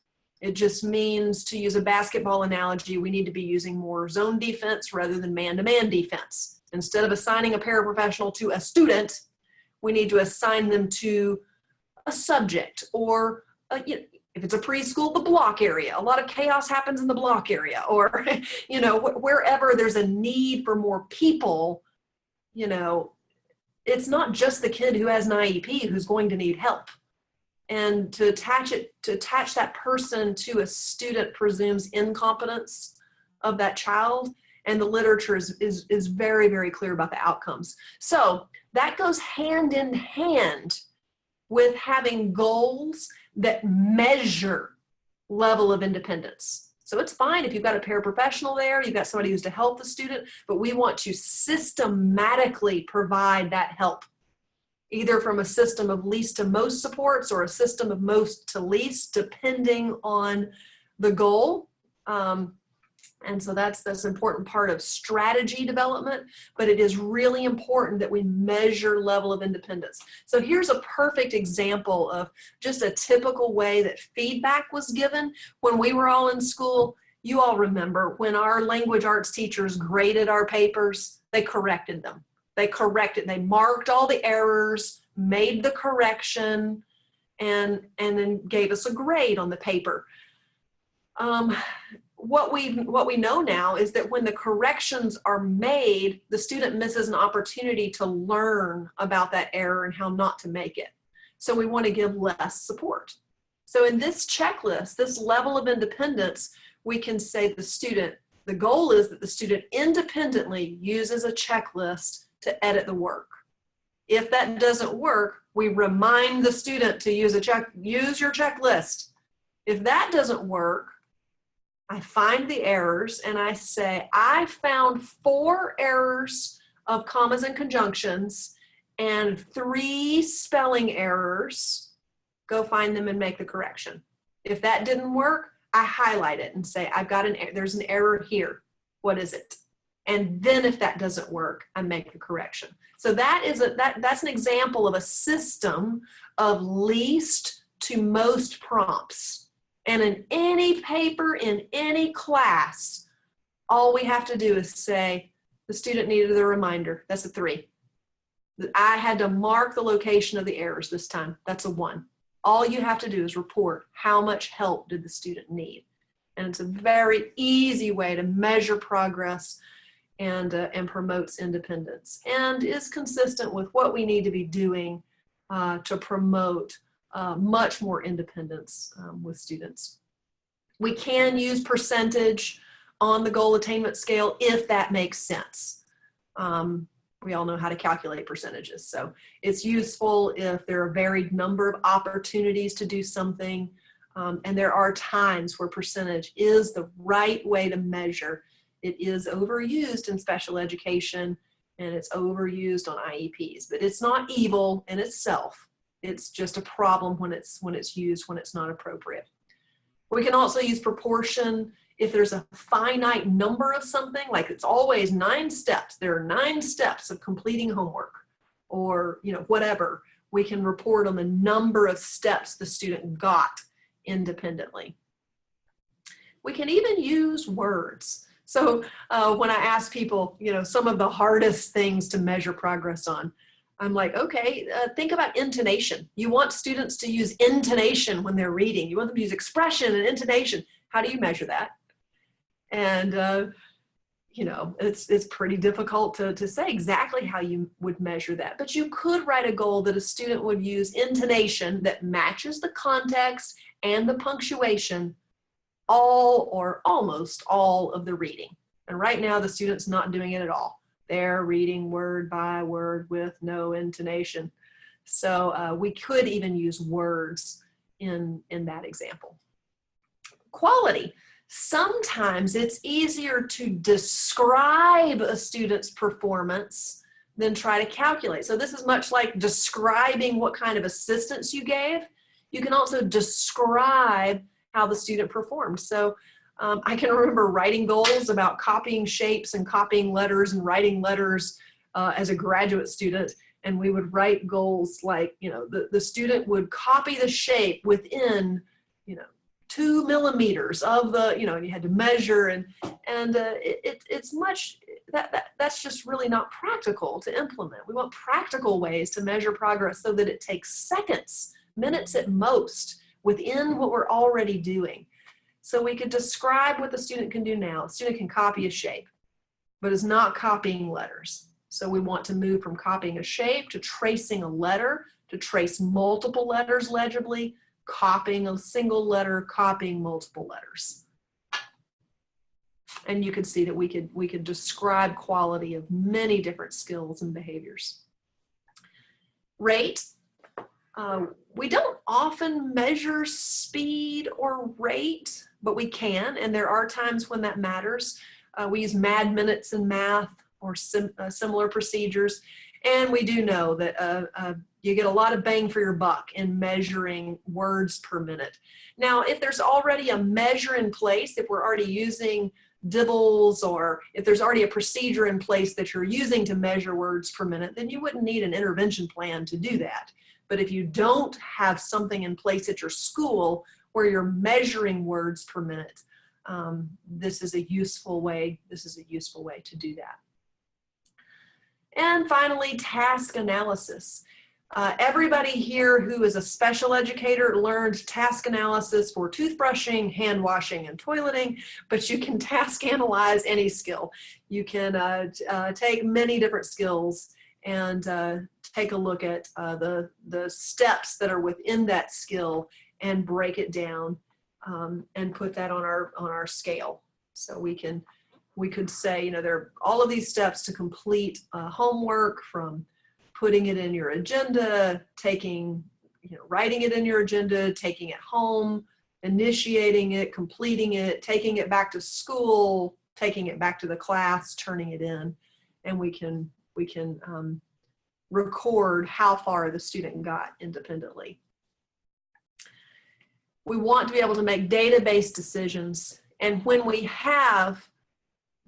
It just means, to use a basketball analogy, we need to be using more zone defense rather than man-to-man defense. Instead of assigning a paraprofessional to a student, we need to assign them to a subject or, if it's a preschool, the block area. A lot of chaos happens in the block area, or, wherever there's a need for more people, it's not just the kid who has an IEP who's going to need help. And to attach that person to a student presumes incompetence of that child, and the literature is very, very clear about the outcomes. So that goes hand in hand with having goals that measure level of independence. So it's fine if you've got a paraprofessional there, you've got somebody who's to help the student, but we want to systematically provide that help, either from a system of least to most supports or a system of most to least, depending on the goal. And so that's an important part of strategy development, but it is really important that we measure level of independence. So here's a perfect example of just a typical way that feedback was given when we were all in school. You all remember when our language arts teachers graded our papers, they corrected them. They marked all the errors, made the correction, and then gave us a grade on the paper. What we know now is that when the corrections are made, the student misses an opportunity to learn about that error and how not to make it. So we want to give less support. So in this checklist, this level of independence, we can say the goal is that the student independently uses a checklist to edit the work. If that doesn't work, we remind the student to use your checklist. If that doesn't work, I find the errors and I say, I found 4 errors of commas and conjunctions and 3 spelling errors. Go find them and make the correction. If that didn't work, I highlight it and say, there's an error here. What is it? And then if that doesn't work, I make the correction. So that's an example of a system of least to most prompts. And in any paper, in any class, all we have to do is say, the student needed a reminder. That's a 3. I had to mark the location of the errors this time. That's a 1. All you have to do is report how much help did the student need. And it's a very easy way to measure progress and promotes independence, and is consistent with what we need to be doing to promote much more independence with students. We can use percentage on the goal attainment scale if that makes sense. We all know how to calculate percentages, so it's useful if there are a varied number of opportunities to do something, and there are times where percentage is the right way to measure. It is overused in special education, and it's overused on IEPs. But it's not evil in itself. It's just a problem when it's used when it's not appropriate. We can also use proportion if there's a finite number of something, like it's always 9 steps. There are 9 steps of completing homework, or whatever. We can report on the number of steps the student got independently. We can even use words. So when I ask people, some of the hardest things to measure progress on, I'm like, okay, think about intonation. You want students to use intonation when they're reading. You want them to use expression and intonation. How do you measure that? And, it's pretty difficult to say exactly how you would measure that. But you could write a goal that a student would use intonation that matches the context and the punctuation all or almost all of the reading. And right now, the student's not doing it at all. They're reading word by word with no intonation. So we could even use words in that example. Quality. Sometimes it's easier to describe a student's performance than try to calculate. So this is much like describing what kind of assistance you gave. You can also describe how the student performed. So I can remember writing goals about copying shapes and copying letters and writing letters as a graduate student. And we would write goals like, the student would copy the shape within, 2 millimeters of the, you had to measure, and it's much, that's just really not practical to implement. We want practical ways to measure progress so that it takes seconds, minutes at most, within what we're already doing. So we could describe what the student can do now. The student can copy a shape, but is not copying letters. So we want to move from copying a shape to tracing a letter, to trace multiple letters legibly, copying a single letter, copying multiple letters. And you can see that we could describe quality of many different skills and behaviors. Rate. We don't often measure speed or rate, but we can, and there are times when that matters. We use mad minutes in math or similar procedures, and we do know that you get a lot of bang for your buck in measuring words per minute. Now, if there's already a measure in place, if we're already using dibbles, or if there's already a procedure in place that you're using to measure words per minute, then you wouldn't need an intervention plan to do that. But if you don't have something in place at your school where you're measuring words per minute, this is a useful way to do that. And finally, task analysis. Everybody here who is a special educator learned task analysis for toothbrushing, hand washing, and toileting, but you can task analyze any skill. You can take many different skills and take a look at the steps that are within that skill and break it down and put that on our scale. So we could say, there are all of these steps to complete homework, from putting it in your agenda, writing it in your agenda, taking it home, initiating it, completing it, taking it back to school, taking it back to the class, turning it in, and we can record how far the student got independently. We want to be able to make data-based decisions, and when we have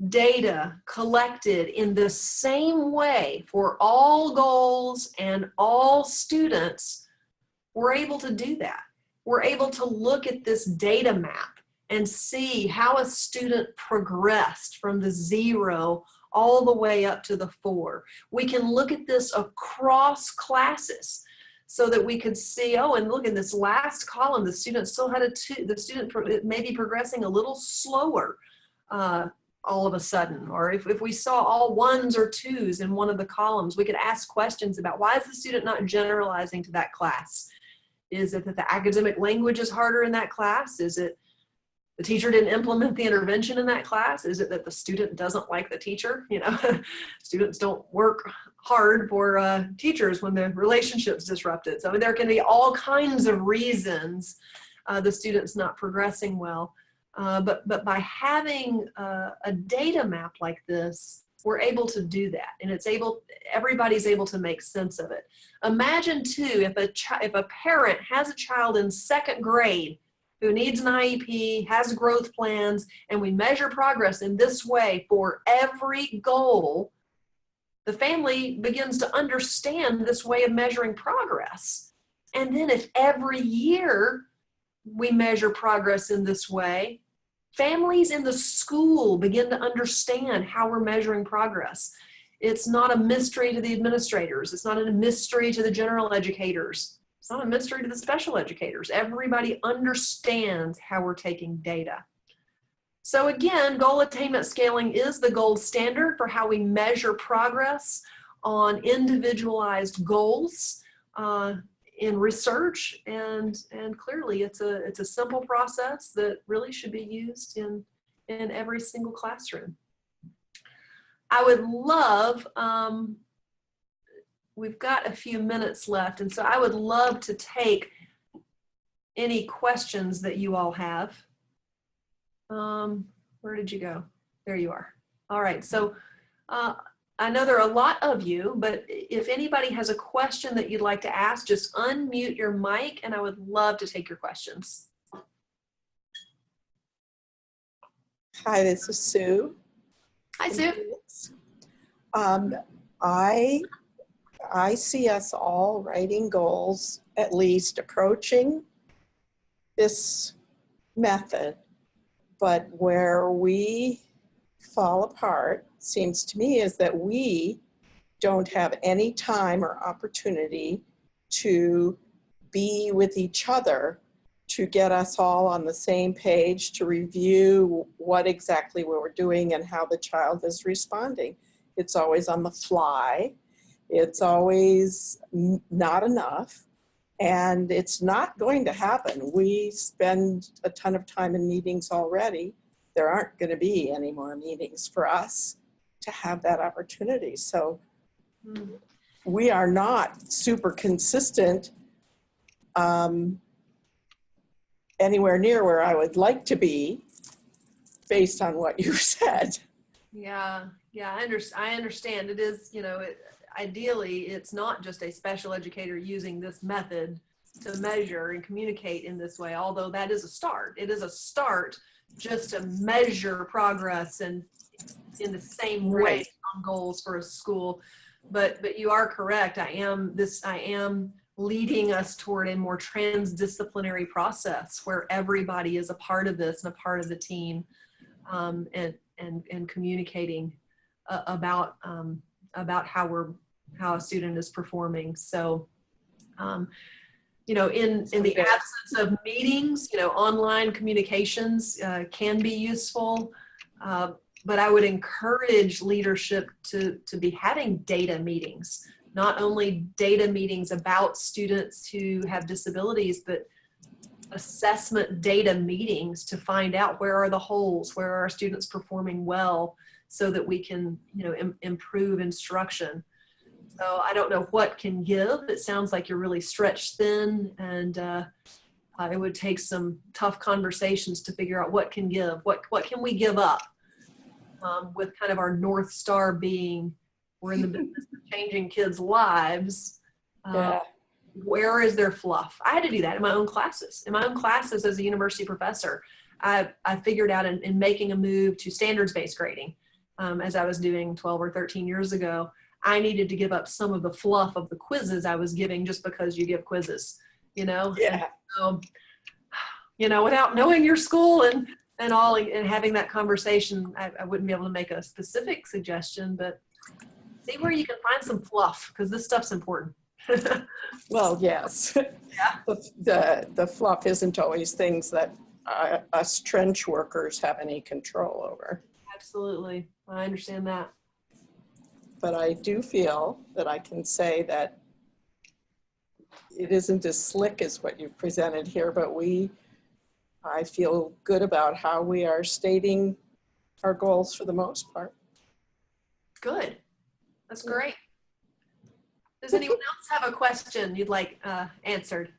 data collected in the same way for all goals and all students, we're able to do that. We're able to look at this data map and see how a student progressed from the 0 all the way up to the 4. We can look at this across classes so that we could see, oh, and look in this last column, the student still had a 2, the student may be progressing a little slower all of a sudden. Or if we saw all 1s or 2s in one of the columns, we could ask questions about, why is the student not generalizing to that class? Is it that the academic language is harder in that class? Is it the teacher didn't implement the intervention in that class? Is it that the student doesn't like the teacher? Students don't work hard for teachers when the relationship's disrupted. So there can be all kinds of reasons the student's not progressing well. But by having a data map like this, we're able to do that, and everybody's able to make sense of it. Imagine too, if a parent has a child in 2nd grade who needs an IEP, has growth plans, and we measure progress in this way for every goal, the family begins to understand this way of measuring progress. And then if every year we measure progress in this way, families in the school begin to understand how we're measuring progress. It's not a mystery to the administrators. It's not a mystery to the general educators. It's not a mystery to the special educators. Everybody understands how we're taking data. So again, goal attainment scaling is the gold standard for how we measure progress on individualized goals in research, and clearly it's a simple process that really should be used in every single classroom. I would love, we've got a few minutes left, and so I would love to take any questions that you all have. Where did you go? There you are. All right, so I know there are a lot of you, but if anybody has a question that you'd like to ask, just unmute your mic and I would love to take your questions. Hi, this is Sue. Hi, Sue. I see us all writing goals, at least approaching this method, but where we fall apart, seems to me, is that we don't have any time or opportunity to be with each other to get us all on the same page, to review what exactly we were doing and how the child is responding. It's always on the fly. It's always not enough. And it's not going to happen. We spend a ton of time in meetings already. There aren't going to be any more meetings for us to have that opportunity. So we are not super consistent anywhere near where I would like to be based on what you said. Yeah, I understand. It is, ideally, it's not just a special educator using this method to measure and communicate in this way, although that is a start. It is a start just to measure progress and in the same way on goals for a school. But you are correct. I am leading us toward a more transdisciplinary process where everybody is a part of this and a part of the team, and communicating about how a student is performing. So, in the absence of meetings, online communications can be useful, but I would encourage leadership to be having data meetings, not only data meetings about students who have disabilities, but assessment data meetings to find out where are the holes, where are our students performing well, so that we can, improve instruction. So I don't know what can give. It sounds like you're really stretched thin, and it would take some tough conversations to figure out what can give, what can we give up, with kind of our North Star being, we're in the business of changing kids' lives. Where is their fluff? I had to do that in my own classes. In my own classes as a university professor, I figured out in making a move to standards-based grading, as I was doing 12 or 13 years ago, I needed to give up some of the fluff of the quizzes I was giving just because you give quizzes, Yeah. And so, without knowing your school and having that conversation, I wouldn't be able to make a specific suggestion, but see where you can find some fluff, because this stuff's important. Well, yes. Yeah. The fluff isn't always things that us trench workers have any control over. Absolutely. I understand that. But I do feel that I can say that it isn't as slick as what you've presented here, but I feel good about how we are stating our goals for the most part. Good. That's great. Does anyone else have a question you'd like answered?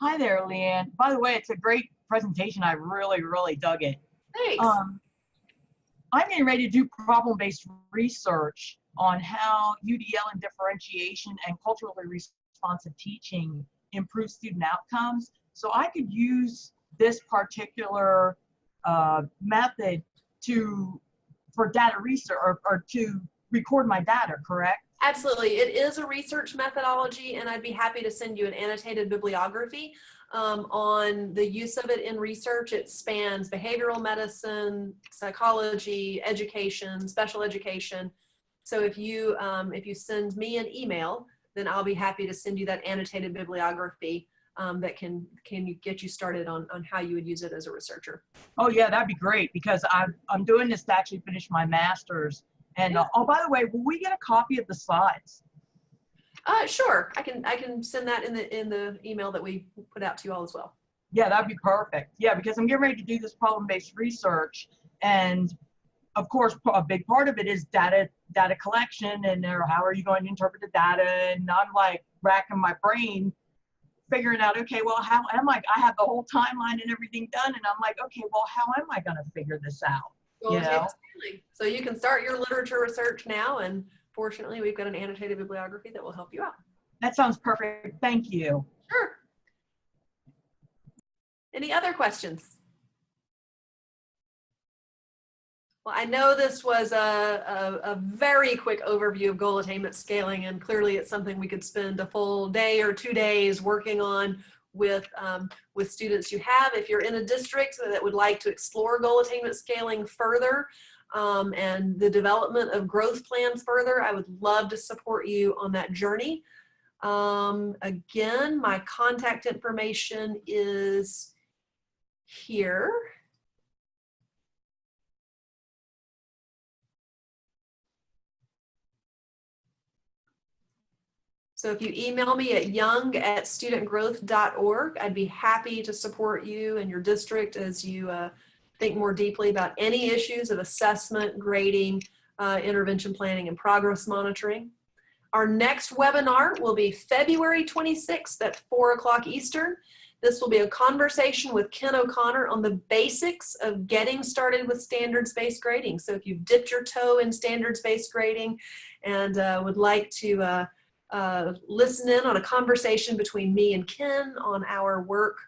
Hi there, Leanne. By the way, it's a great presentation. I really, really dug it. Thanks. I'm getting ready to do problem-based research on how UDL and differentiation and culturally responsive teaching improve student outcomes. So I could use this particular method for data research or to record my data, correct? Absolutely. It is a research methodology, and I'd be happy to send you an annotated bibliography on the use of it in research. It spans behavioral medicine, psychology, education, special education. So if you send me an email, then I'll be happy to send you that annotated bibliography that can get you started on how you would use it as a researcher. Oh yeah, that'd be great, because I'm doing this to actually finish my master's. And Yeah. oh, by the way, will we get a copy of the slides? Sure, I can send that in the email that we put out to you all as well. Yeah, that'd be perfect. Yeah, because I'm getting ready to do this problem-based research, and of course, a big part of it is data collection, and how are you going to interpret the data? And I'm like racking my brain, figuring out, okay, well, how am I have the whole timeline and everything done, and I'm like, okay, well, how am I going to figure this out? You know? So you can start your literature research now, and fortunately, we've got an annotated bibliography that will help you out. That sounds perfect. Thank you. Sure. Any other questions? Well, I know this was a very quick overview of goal attainment scaling, and clearly it's something we could spend a full day or 2 days working on with students you have. If you're in a district that would like to explore goal attainment scaling further and the development of growth plans further, I would love to support you on that journey. Again, my contact information is here. So if you email me at young@studentgrowth.org, I'd be happy to support you and your district as you think more deeply about any issues of assessment, grading, intervention planning, and progress monitoring. Our next webinar will be February 26th at 4 o'clock Eastern. This will be a conversation with Ken O'Connor on the basics of getting started with standards-based grading. So if you've dipped your toe in standards-based grading and would like to listen in on a conversation between me and Ken on our work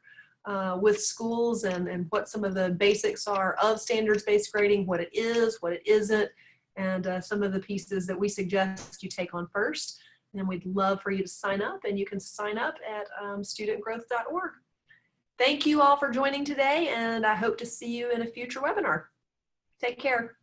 with schools and what some of the basics are of standards-based grading, what it is, what it isn't, and some of the pieces that we suggest you take on first. And we'd love for you to sign up, and you can sign up at studentgrowth.org. Thank you all for joining today, and I hope to see you in a future webinar. Take care.